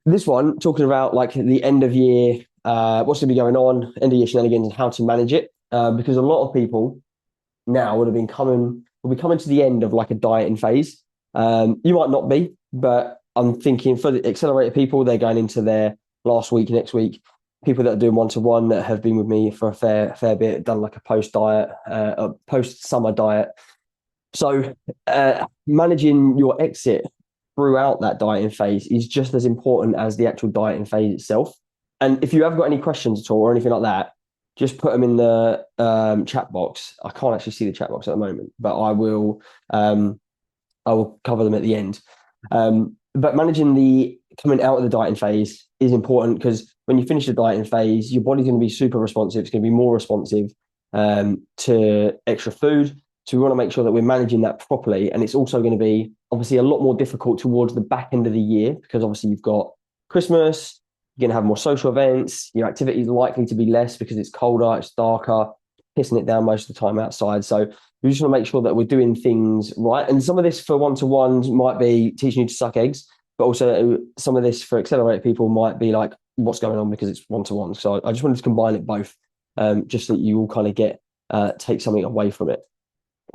this one talking about like the end of year, what's going to be going on, end of year shenanigans, and how to manage it. Because a lot of people now will be coming to the end of like a dieting phase. You might not be, but I'm thinking for the accelerated people, they're going into their last week next week. People that are doing one to one that have been with me for a fair bit, done like a post diet, a post summer diet. So managing your exit throughout that dieting phase is just as important as the actual dieting phase itself. And if you have got any questions at all or anything like that, just put them in the chat box. I can't actually see the chat box at the moment, but I will cover them at the end. But managing the coming out of the dieting phase is important because when you finish the dieting phase, your body's going to be super responsive. It's going to be more responsive to extra food. So we want to make sure that we're managing that properly. And it's also going to be obviously a lot more difficult towards the back end of the year because obviously you've got Christmas, you're going to have more social events, your activity is likely to be less because it's colder, it's darker, pissing it down most of the time outside. So we just want to make sure that we're doing things right. And some of this for one-to-ones might be teaching you to suck eggs, but also some of this for accelerated people might be like what's going on because it's one-to-one. So I just wanted to combine it both, just so that you all kind of get take something away from it.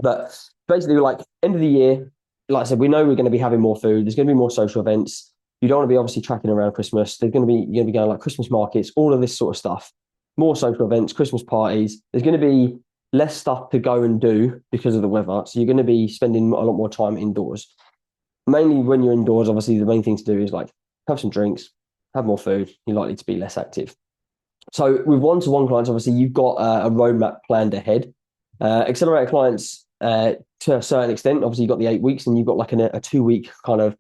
But basically, like end of the year, like I said, we know we're going to be having more food. There's going to be more social events. You don't want to be obviously tracking around Christmas. You're going to be going like Christmas markets, all of this sort of stuff. More social events, Christmas parties. There's going to be less stuff to go and do because of the weather. So you're going to be spending a lot more time indoors. Mainly when you're indoors, obviously the main thing to do is like have some drinks, have more food. You're likely to be less active. So with one-to-one clients, obviously you've got a roadmap planned ahead. Accelerator clients, to a certain extent, obviously you've got the 8 weeks and you've got like a 2 week kind of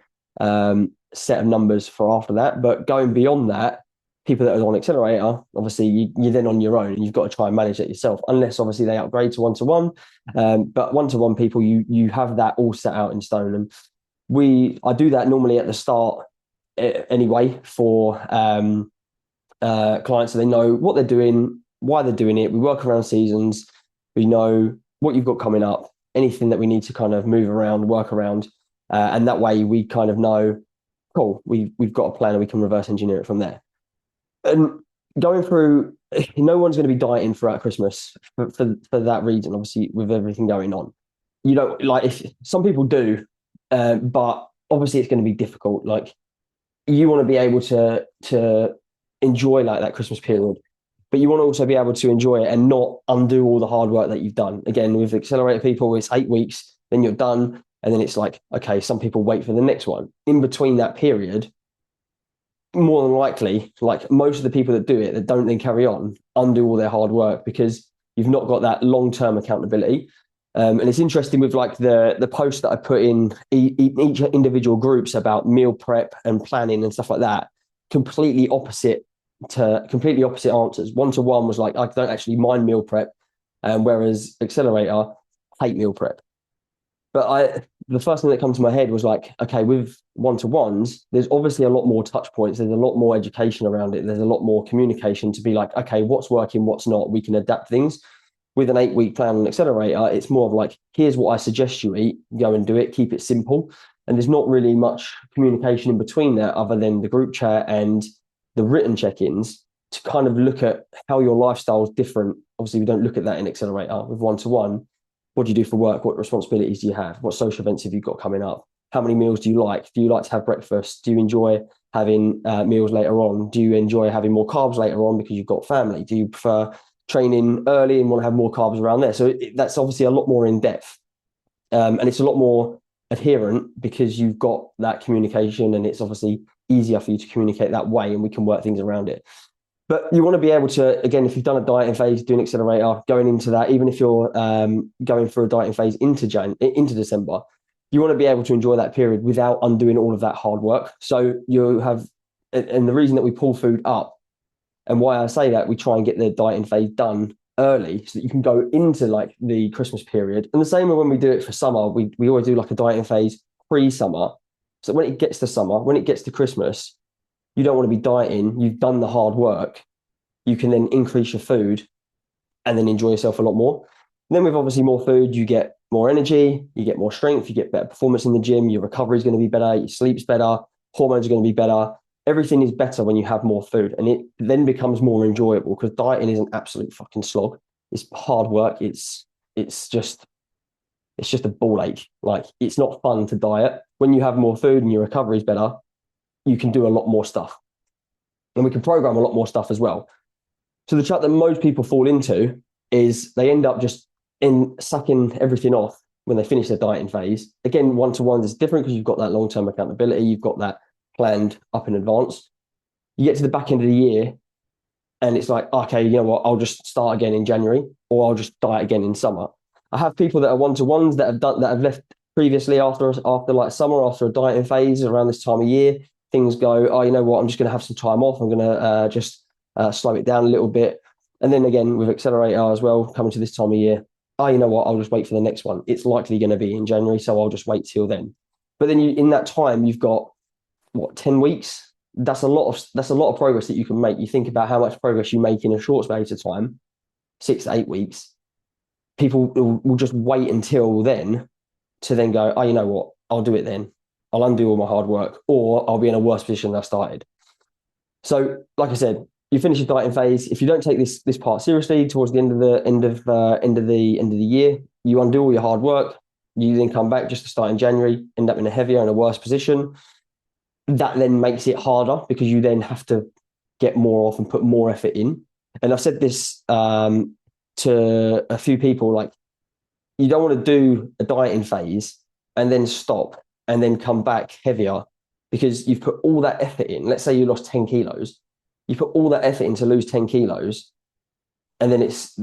set of numbers for after that. But going beyond that, people that are on accelerator, obviously you're then on your own and you've got to try and manage that yourself, unless obviously they upgrade to one-to-one. But one-to-one people, you have that all set out in stone. And I do that normally at the start anyway for clients so they know what they're doing, why they're doing it. We work around seasons. We know what you've got coming up, anything that we need to kind of move around, work around. And that way we kind of know, cool, we've got a plan and we can reverse engineer it from there. And going through, no one's going to be dieting throughout Christmas for that reason, obviously, with everything going on. You know, like if some people do, but obviously it's going to be difficult. Like you want to be able to enjoy like that Christmas period, but you want to also be able to enjoy it and not undo all the hard work that you've done. Again, with accelerated people, it's 8 weeks, then you're done. And then it's like, okay, some people wait for the next one. In between that period, more than likely, like most of the people that do it, that don't then carry on, undo all their hard work because you've not got that long-term accountability. And it's interesting with like the post that I put in each individual groups about meal prep and planning and stuff like that, completely opposite answers. One-to-one was like, I don't actually mind meal prep, whereas accelerator, hate meal prep. But the first thing that comes to my head was like, okay, with one-to-ones, there's obviously a lot more touch points. There's a lot more education around it. There's a lot more communication to be like, okay, what's working, what's not. We can adapt things. With an 8 week plan on accelerator, it's more of like, here's what I suggest you eat, go and do it, keep it simple. And there's not really much communication in between there other than the group chat and the written check-ins to kind of look at how your lifestyle is different. Obviously, we don't look at that in accelerator with one-to-one. What do you do for work? What responsibilities do you have? What social events have you got coming up? How many meals do you like? Do you like to have breakfast? Do you enjoy having meals later on? Do you enjoy having more carbs later on because you've got family? Do you prefer training early and want to have more carbs around there? So that's obviously a lot more in depth. And it's a lot more adherent because you've got that communication and it's obviously easier for you to communicate that way and we can work things around it. But you want to be able to, again, if you've done a dieting phase, doing accelerator, going into that, even if you're going through a dieting phase into December, you want to be able to enjoy that period without undoing all of that hard work. So you have, and the reason that we pull food up and why I say that, we try and get the dieting phase done early so that you can go into like the Christmas period. And the same when we do it for summer, we always do like a dieting phase pre-summer. So when it gets to summer, when it gets to Christmas, you don't want to be dieting. You've done the hard work. You can then increase your food and then enjoy yourself a lot more. And then with obviously more food, you get more energy, you get more strength, you get better performance in the gym, your recovery is going to be better, your sleep's better, hormones are going to be better. everything is better when you have more food, and it then becomes more enjoyable because dieting is an absolute fucking slog. It's hard work. It's just it's just a ball ache. Like, it's not fun to diet. When you have more food and your recovery is better, you can do a lot more stuff, and we can program a lot more stuff as well. So the trap that most people fall into is they end up just in sucking everything off when they finish their dieting phase. Again, one-to-one is different because you've got that long-term accountability, you've got that planned up in advance. You get to the back end of the year and it's like, okay, you know what, I'll just start again in January, or I'll just diet again in summer. I have people that are one-to-ones that have left previously after like summer, after a dieting phase around this time of year. Things go, oh, you know what, I'm just going to have some time off. I'm going to just slow it down a little bit. And then again, with Accelerator as well, coming to this time of year, oh, you know what, I'll just wait for the next one. It's likely going to be in January, so I'll just wait till then. But then in that time, you've got, what, 10 weeks? That's a lot of progress that you can make. You think about how much progress you make in a short space of time, 6 to 8 weeks. People will just wait until then to then go, oh, you know what, I'll do it then. I'll undo all my hard work, or I'll be in a worse position than I started. So, like I said, you finish your dieting phase. If you don't take this part seriously towards the end of the year, you undo all your hard work. You then come back just to start in January, end up in a heavier and a worse position. That then makes it harder because you then have to get more off and put more effort in. And I've said this to a few people, like, you don't want to do a dieting phase and then stop and then come back heavier because you've put all that effort in. Let's say you lost 10 kilos. You put all that effort in to lose 10 kilos and then it's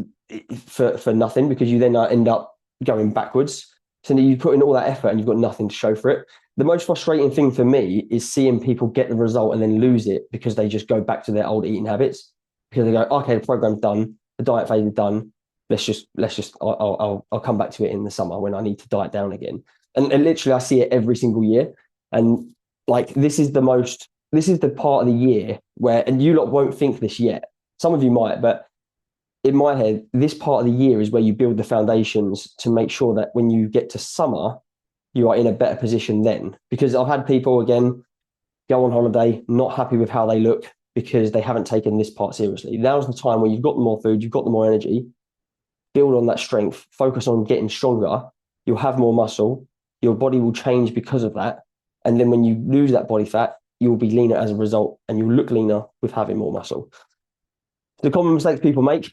for nothing because you then end up going backwards. So you put in all that effort and you've got nothing to show for it. The most frustrating thing for me is seeing people get the result and then lose it because they just go back to their old eating habits, because they go, okay, the program's done, the diet phase is done. Let's just I'll come back to it in the summer when I need to diet down again. And literally I see it every single year. And like, this is the part of the year where, and you lot won't think this yet, some of you might, but in my head, this part of the year is where you build the foundations to make sure that when you get to summer, you are in a better position then. Because I've had people, again, go on holiday, not happy with how they look because they haven't taken this part seriously. Now's the time where you've got the more food, you've got the more energy, build on that strength, focus on getting stronger. You'll have more muscle. Your body will change because of that. And then when you lose that body fat, you'll be leaner as a result, and you'll look leaner with having more muscle. The common mistakes people make,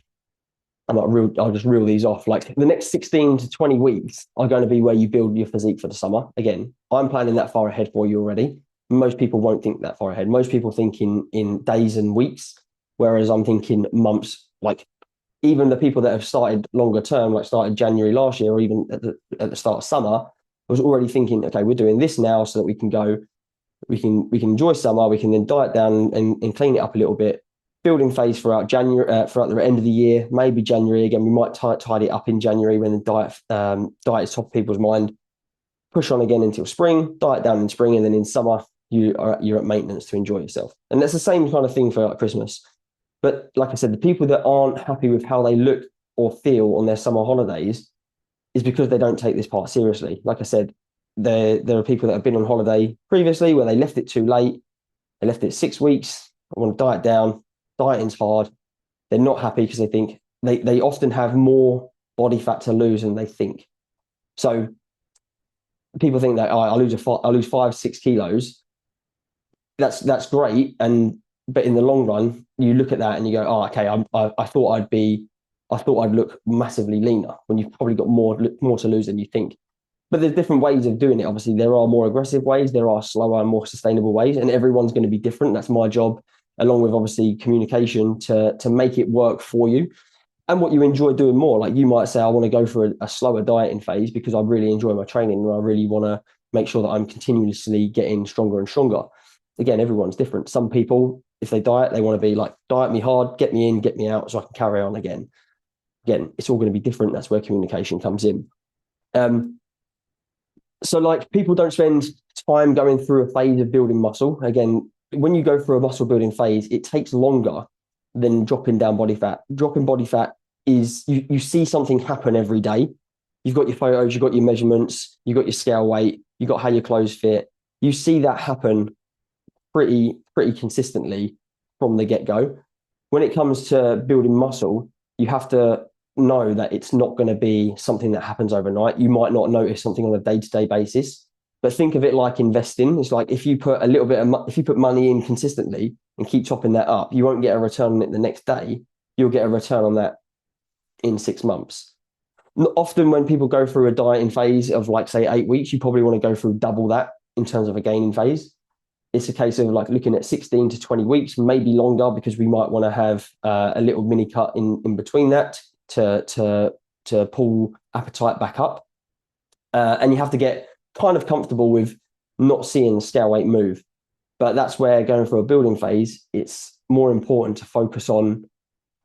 I'll just reel these off. Like, the next 16 to 20 weeks are going to be where you build your physique for the summer. Again, I'm planning that far ahead for you already. Most people won't think that far ahead. Most people think in days and weeks, whereas I'm thinking months. Like, even the people that have started longer term, like started January last year, or even at the start of summer, was already thinking, okay, we're doing this now so that we can enjoy summer, we can then diet down and clean it up a little bit. Building phase throughout January, throughout the end of the year, maybe January again. We might tidy it up in January when the diet is top of people's mind. Push on again until spring, diet down in spring, and then in summer you're at maintenance to enjoy yourself. And that's the same kind of thing for like Christmas. But like I said, the people that aren't happy with how they look or feel on their summer holidays is because they don't take this part seriously. Like I said, there are people that have been on holiday previously where they left it too late. They left it 6 weeks. I want to diet down. Dieting's hard. They're not happy because they think they often have more body fat to lose than they think. So people think that, I lose 5-6 kilos. That's great. But in the long run, you look at that and you go, oh, okay, I thought I'd look massively leaner, when you've probably got more to lose than you think. But there's different ways of doing it. Obviously, there are more aggressive ways, there are slower and more sustainable ways, and everyone's going to be different. That's my job, along with obviously communication, to make it work for you and what you enjoy doing more. Like, you might say, I want to go for a slower dieting phase because I really enjoy my training and I really want to make sure that I'm continuously getting stronger and stronger. Again, everyone's different. Some people, if they diet, they want to be like, diet me hard, get me in, get me out so I can carry on again. Again, it's all going to be different. That's where communication comes in. So like, people don't spend time going through a phase of building muscle. Again, when you go through a muscle building phase, it takes longer than dropping down body fat. Dropping body fat is, you see something happen every day. You've got your photos, you've got your measurements, you've got your scale weight, you've got how your clothes fit. You see that happen pretty consistently from the get-go. When it comes to building muscle, you have to know that it's not going to be something that happens overnight. You might not notice something on a day-to-day basis, but think of it like investing. It's like if you put a little bit of if you put money in consistently and keep topping that up, you won't get a return on it the next day. You'll get a return on that in 6 months. Often when people go through a dieting phase of like say 8 weeks, you probably want to go through double that in terms of a gaining phase. It's a case of like looking at 16 to 20 weeks, maybe longer, because we might want to have a little mini cut in between that to pull appetite back up. And you have to get kind of comfortable with not seeing the scale weight move. But that's where going through a building phase, it's more important to focus on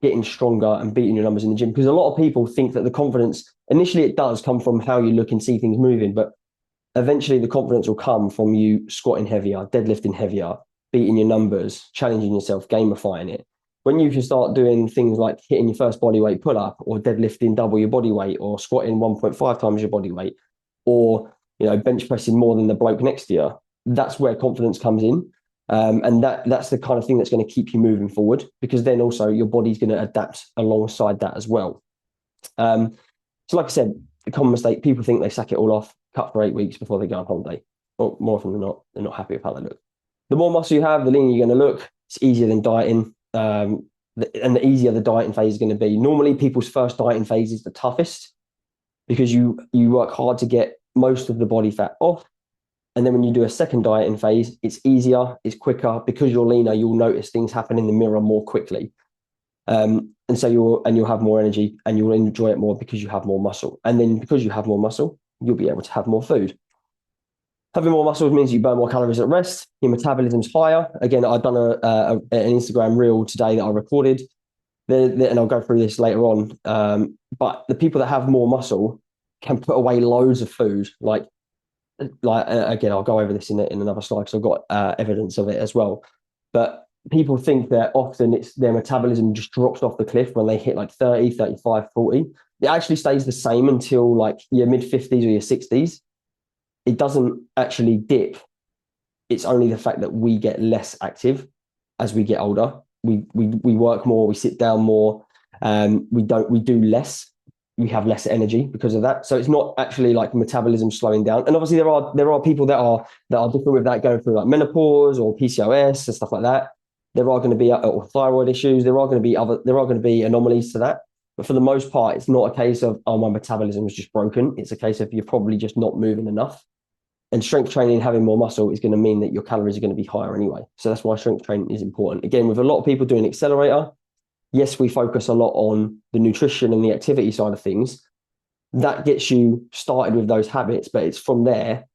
getting stronger and beating your numbers in the gym. Because a lot of people think that the confidence, initially it does come from how you look and see things moving, but eventually the confidence will come from you squatting heavier, deadlifting heavier, beating your numbers, challenging yourself, gamifying it. When you can start doing things like hitting your first body weight pull up, or deadlifting double your body weight, or squatting 1.5 times your body weight, or bench pressing more than the bloke next to you, that's where confidence comes in. And that's the kind of thing that's going to keep you moving forward, because then also your body's going to adapt alongside that as well. So like I said, the common mistake, people think they sack it all off, cut for 8 weeks before they go on holiday. Well, more often than not, they're not happy with how they look. The more muscle you have, the leaner you're going to look. It's easier than dieting. And the easier the dieting phase is going to be. Normally, people's first dieting phase is the toughest, because you work hard to get most of the body fat off. And then when you do a second dieting phase, it's easier, it's quicker. Because you're leaner, you'll notice things happen in the mirror more quickly. And so you'll have more energy and you'll enjoy it more because you have more muscle. And then because you have more muscle, you'll be able to have more food. Having more muscle means you burn more calories at rest. Your metabolism's higher. Again, I've done an Instagram reel today that I recorded, and I'll go through this later on. But the people that have more muscle can put away loads of food. Like again, I'll go over this in another slide because I've got evidence of it as well. But people think that often it's their metabolism just drops off the cliff when they hit like 30, 35, 40. It actually stays the same until like your mid-50s or your 60s. It doesn't actually dip. It's only the fact that we get less active as we get older. We work more, we sit down more, we do less. We have less energy because of that. So it's not actually like metabolism slowing down. And obviously there are people that are different with that, going through like menopause or PCOS and stuff like that. There are going to be or thyroid issues. There are going to be anomalies to that. But for the most part, it's not a case of, oh, my metabolism is just broken. It's a case of you're probably just not moving enough. And strength training, having more muscle, is going to mean that your calories are going to be higher anyway. So that's why strength training is important. Again, with a lot of people doing accelerator, yes, we focus a lot on the nutrition and the activity side of things. That gets you started with those habits, but it's from there,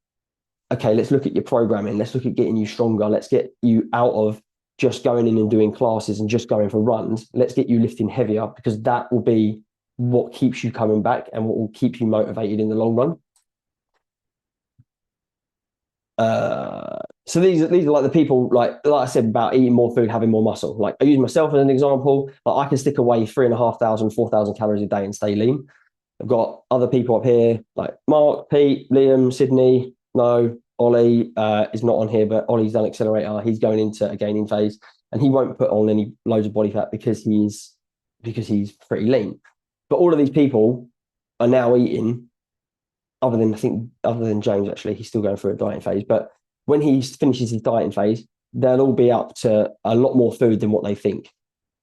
okay, let's look at your programming. Let's look at getting you stronger. Let's get you out of just going in and doing classes and just going for runs. Let's get you lifting heavier, because that will be what keeps you coming back and what will keep you motivated in the long run. So these are like the people, like I said, about eating more food, having more muscle. Like I use myself as an example. Like I can stick away 3,500, 4,000 calories a day and stay lean. I've got other people up here like Mark, Pete, Liam, Sydney. No, Ollie is not on here, but Ollie's done accelerator. He's going into a gaining phase, and he won't put on any loads of body fat because he's pretty lean. But all of these people are now eating. Other than James, actually, he's still going through a dieting phase. But when he finishes his dieting phase, they'll all be up to a lot more food than what they think.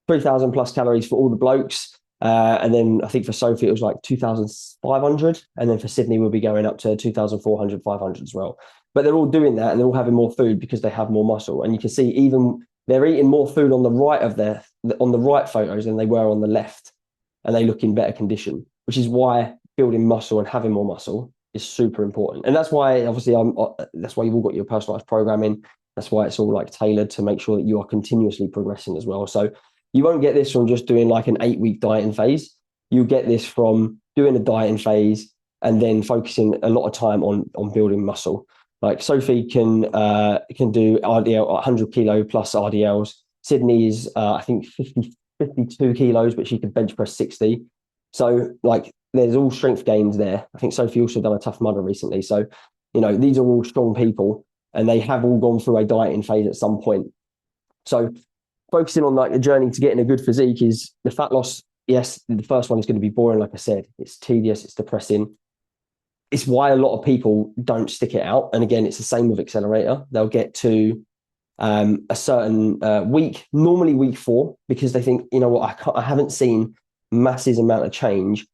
3,000 plus calories for all the blokes. And then I think for Sophie, it was like 2,500. And then for Sydney, we'll be going up to 2,400, 500 as well. But they're all doing that, and they're all having more food because they have more muscle. And you can see even they're eating more food on the right photos than they were on the left. And they look in better condition, which is why building muscle and having more muscle is super important. And that's why obviously that's why you've all got your personalized programming. That's why it's all like tailored to make sure that you are continuously progressing as well. So you won't get this from just doing like an 8-week dieting phase. You get this from doing a dieting phase and then focusing a lot of time on building muscle. Like Sophie can do RDL 100 kilo plus RDLs. Sydney is I think 52 kilos, but she can bench press 60. So like there's all strength gains there. I think Sophie also done a Tough Mudder recently. So, these are all strong people. and they have all gone through a dieting phase at some point. So focusing on like the journey to getting a good physique is the fat loss. Yes, the first one is going to be boring. Like I said, it's tedious, it's depressing. It's why a lot of people don't stick it out. And again, it's the same with Accelerator. They'll get to a certain week, normally week 4, because they think, you know what, I haven't seen massive amount of change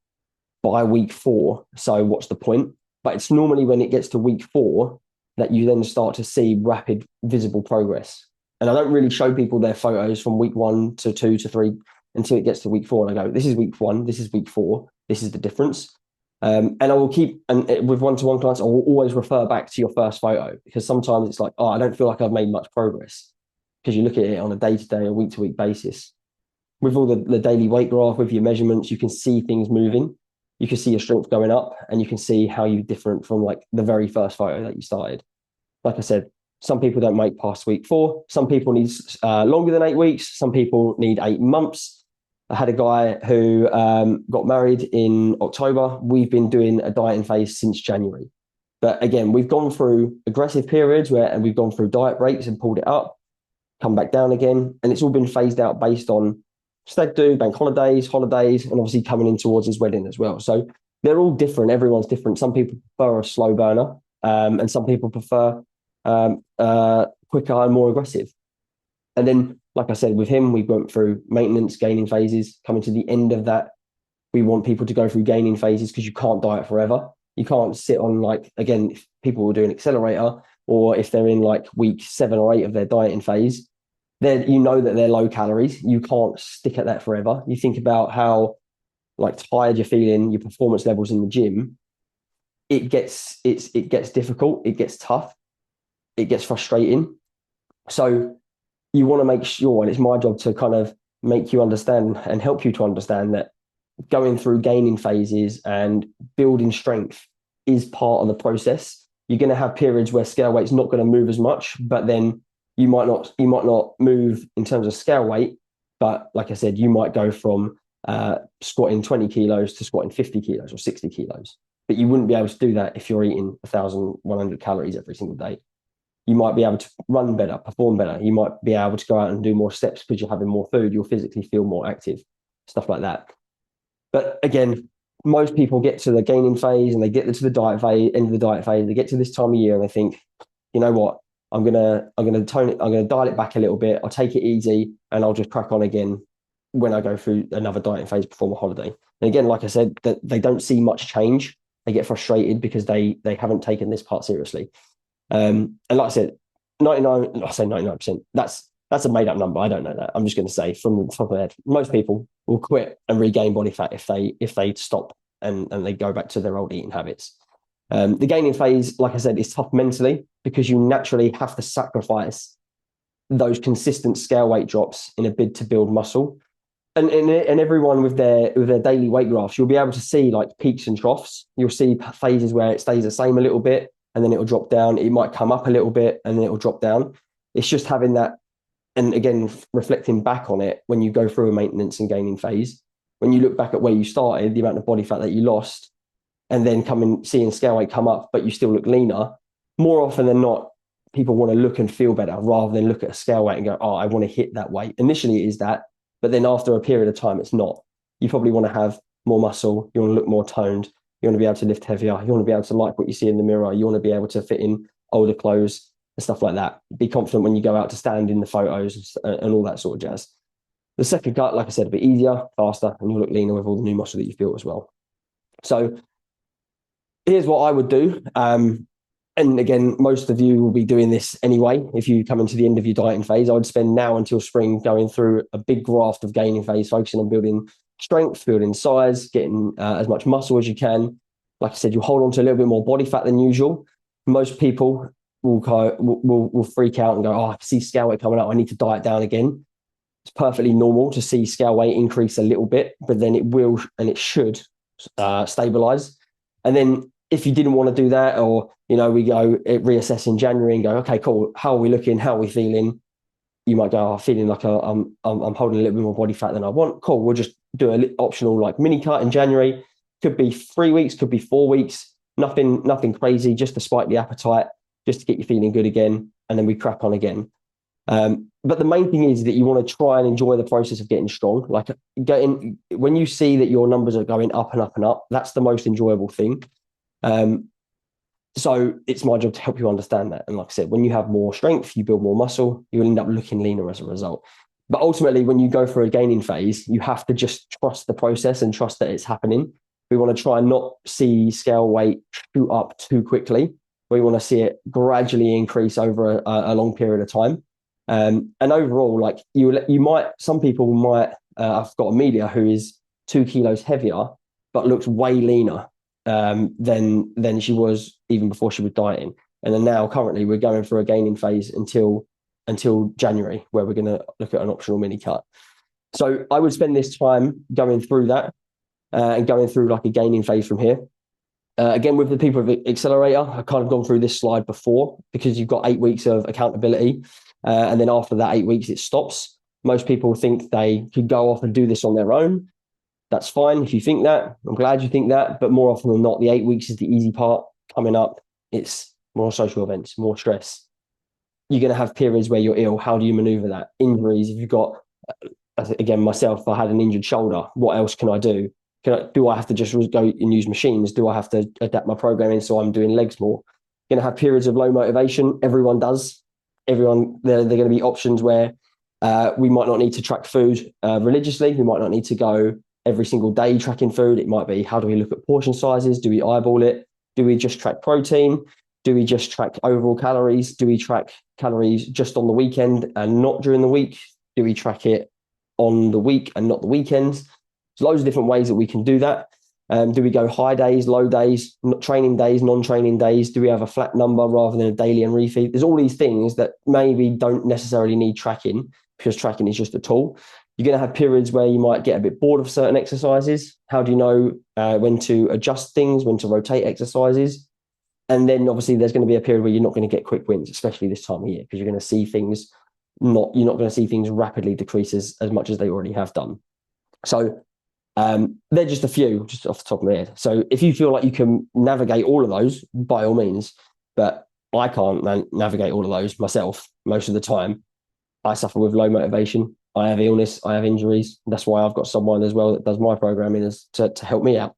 by week 4. So what's the point? But it's normally when it gets to week 4 that you then start to see rapid visible progress. And I don't really show people their photos from week 1 to 2 to 3 until it gets to week 4. And I go, this is week 1, this is week 4, this is the difference. And I will keep, and with one-to-one clients, I will always refer back to your first photo, because sometimes it's like, oh, I don't feel like I've made much progress, because you look at it on a day-to-day or week-to-week basis. With all the daily weight graph, with your measurements, you can see things moving. You can see your strength going up, and you can see how you're different from like the very first photo that you started. Like I said, some people don't make past week 4. Some people need longer than 8 weeks. Some people need 8 months. I had a guy who got married in October. We've been doing a dieting phase since January. But again, we've gone through aggressive periods and we've gone through diet breaks and pulled it up, come back down again. And it's all been phased out based on stag do, bank holidays, and obviously coming in towards his wedding as well. So they're all different. Everyone's different. Some people prefer a slow burner, and some people prefer quicker and more aggressive. And then, like I said, with him, we went through maintenance, gaining phases. Coming to the end of that, we want people to go through gaining phases, because you can't diet forever. You can't sit on, like, again, if people will do an accelerator, or if they're in like week 7 or 8 of their dieting phase, then you know that they're low calories. You can't stick at that forever. You think about how like tired you're feeling, your performance levels in the gym. It gets difficult. It gets tough. It gets frustrating. So you want to make sure, and it's my job to kind of make you understand and help you to understand that going through gaining phases and building strength is part of the process. You're going to have periods where scale weight's not going to move as much, but then you might not move in terms of scale weight. But like I said, you might go from squatting 20 kilos to squatting 50 kilos or 60 kilos. But you wouldn't be able to do that if you're eating 1,100 calories every single day. You might be able to run better, perform better. You might be able to go out and do more steps because you're having more food. You'll physically feel more active, stuff like that. But again, most people get to the gaining phase and they get to the diet phase, end of the diet phase. They get to this time of year and they think, you know what? I'm gonna tone it. I'm gonna dial it back a little bit. I'll take it easy and I'll just crack on again when I go through another dieting phase before my holiday. And again, like I said, that they don't see much change. They get frustrated because they haven't taken this part seriously. And like I said, 99%. That's a made up number. I don't know that. I'm just going to say from the top of my head, most people will quit and regain body fat if they stop and they go back to their old eating habits. The gaining phase, like I said, is tough mentally because you naturally have to sacrifice those consistent scale weight drops in a bid to build muscle. And everyone with their daily weight graphs, you'll be able to see like peaks and troughs. You'll see phases where it stays the same a little bit and then it'll drop down. It might come up a little bit and then it'll drop down. It's just having that. And again, reflecting back on it, when you go through a maintenance and gaining phase, when you look back at where you started, the amount of body fat that you lost, and then seeing scale weight come up, but you still look leaner, more often than not, people want to look and feel better rather than look at a scale weight and go, oh, I want to hit that weight. Initially it is that, but then after a period of time, it's not. You probably want to have more muscle. You want to look more toned. You want to be able to lift heavier. You want to be able to like what you see in the mirror. You want to be able to fit in older clothes and stuff like that. Be confident when you go out to stand in the photos and all that sort of jazz. The second cut, like I said, a bit easier, faster, and you'll look leaner with all the new muscle that you've built as well. So here's what I would do. And again, most of you will be doing this anyway. If you come into the end of your dieting phase, I would spend now until spring going through a big graft of gaining phase, focusing on building strength, building size, getting as much muscle as you can. Like I said, you hold on to a little bit more body fat than usual. Most people will freak out and go, oh, I can see scale weight coming up. I need to diet down again. It's perfectly normal to see scale weight increase a little bit, but then it will and it should stabilize. And then if you didn't want to do that, or, you know, we go reassess in January and go, okay, cool. How are we looking? How are we feeling? You might go, oh, feeling like I'm holding a little bit more body fat than I want. Cool. We'll just do an optional like mini cut in January. Could be 3 weeks, could be 4 weeks. Nothing crazy, just to spike the appetite, just to get you feeling good again, and then we crack on again. But the main thing is that you want to try and enjoy the process of getting strong. Like when you see that your numbers are going up and up and up, that's the most enjoyable thing. So it's my job to help you understand that. And like I said, when you have more strength, you build more muscle, you'll end up looking leaner as a result. But ultimately, when you go for a gaining phase, you have to just trust the process and trust that it's happening. We want to try and not see scale weight shoot up too quickly. We want to see it gradually increase over a long period of time. And overall, like some people might, I've got Amelia who is 2 kilos heavier, but looks way leaner than she was even before she was dieting. And then now currently we're going through a gaining phase until January, where we're going to look at an optional mini cut. So I would spend this time going through that and going through like a gaining phase from here. Again, with the people of Accelerator, I've kind of gone through this slide before because you've got 8 weeks of accountability. And then after that 8 weeks, it stops. Most people think they could go off and do this on their own. That's fine if you think that. I'm glad you think that. But more often than not, the 8 weeks is the easy part. Coming up, it's more social events, more stress. You're going to have periods where you're ill. How do you maneuver that? Injuries. If you've got, again, myself, I had an injured shoulder. What else can I do? Do I have to just go and use machines? Do I have to adapt my programming so I'm doing legs more? Going to have periods of low motivation. Everyone does. There are going to be options where we might not need to track food religiously. We might not need to go every single day tracking food. It might be, how do we look at portion sizes? Do we eyeball it? Do we just track protein? Do we just track overall calories? Do we track calories just on the weekend and not during the week? Do we track it on the week and not the weekends? There's loads of different ways that we can do that. Do we go high days, low days, training days, non-training days? Do we have a flat number rather than a daily and refeed? There's all these things that maybe don't necessarily need tracking because tracking is just a tool. You're going to have periods where you might get a bit bored of certain exercises. How do you know when to adjust things, when to rotate exercises? And then obviously there's going to be a period where you're not going to get quick wins, especially this time of year, because you're going to see things you're not going to see things rapidly decrease as much as they already have done. So they're just a few, just off the top of my head. So if you feel like you can navigate all of those, by all means, but I can't navigate all of those myself most of the time. I suffer with low motivation. I have illness. I have injuries. That's why I've got someone as well that does my programming to help me out.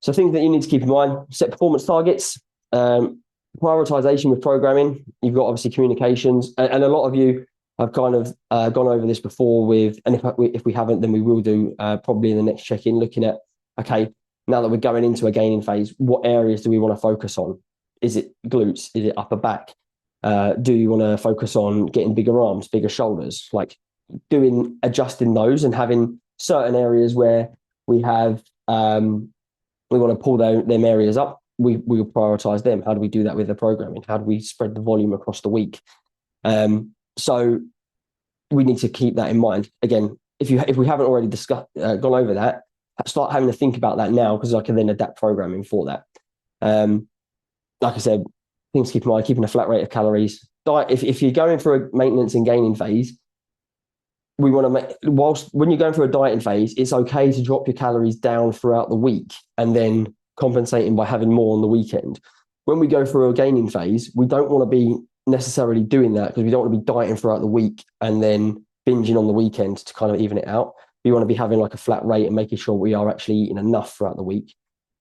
So things that you need to keep in mind: set performance targets, prioritization with programming. You've got obviously communications, and a lot of you have kind of gone over this before with, and if we haven't, then we will do probably in the next check-in, looking at, okay, now that we're going into a gaining phase, what areas do we want to focus on? Is it glutes? Is it upper back? Do you want to focus on getting bigger arms, bigger shoulders? Like adjusting those and having certain areas where we have, we want to pull them areas up. We will prioritize them. How do we do that with the programming? How do we spread the volume across the week? So we need to keep that in mind. Again, if we haven't already gone over that, start having to think about that now, because I can then adapt programming for that. Like I said, things to keep in mind: keeping a flat rate of calories. Diet. If you're going for a maintenance and gaining phase, we want to when you're going through a dieting phase, it's okay to drop your calories down throughout the week and then compensating by having more on the weekend. When we go through a gaining phase, we don't want to be necessarily doing that, because we don't want to be dieting throughout the week and then binging on the weekend to kind of even it out. We want to be having like a flat rate and making sure we are actually eating enough throughout the week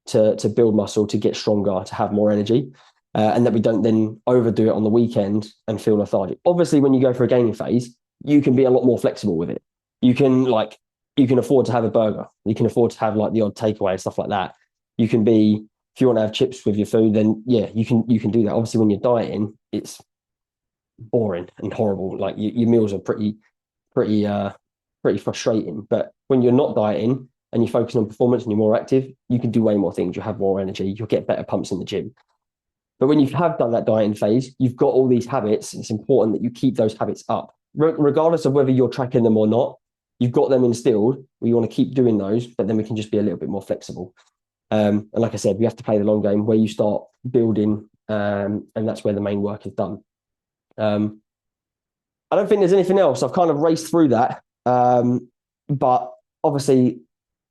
to build muscle, to get stronger, to have more energy, and that we don't then overdo it on the weekend and feel lethargic. Obviously, when you go for a gaining phase, you can be a lot more flexible with it. You can afford to have a burger. You can afford to have like the odd takeaway and stuff like that. You can be, if you want to have chips with your food, then yeah, you can do that. Obviously, when you're dieting, it's boring and horrible. Like your meals are pretty frustrating. But when you're not dieting and you're focusing on performance and you're more active, you can do way more things. You'll have more energy. You'll get better pumps in the gym. But when you have done that dieting phase, you've got all these habits. It's important that you keep those habits up, regardless of whether you're tracking them or not. You've got them instilled. We want to keep doing those, but then we can just be a little bit more flexible. And like I said, we have to play the long game where you start building, and that's where the main work is done. I don't think there's anything else. I've kind of raced through that. But obviously,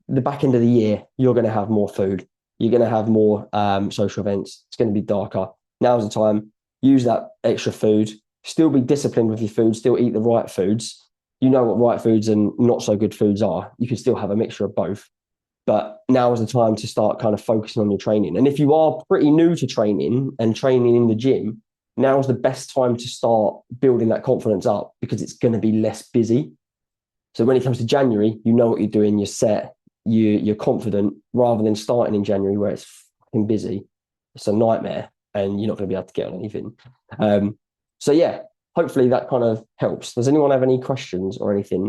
the back end of the year, you're going to have more food. You're going to have more social events. It's going to be darker. Now's the time. use that extra food, still be disciplined with your food, still eat the right foods. You know what right foods and not so good foods are. You can still have a mixture of both. But now is the time to start kind of focusing on your training. And if you are pretty new to training and training in the gym, now is the best time to start building that confidence up because it's going to be less busy. So when it comes to January, you know what you're doing, you're set, you're confident, rather than starting in January where it's fucking busy. It's a nightmare and you're not going to be able to get on anything. So yeah, hopefully that kind of helps. Does anyone have any questions or anything?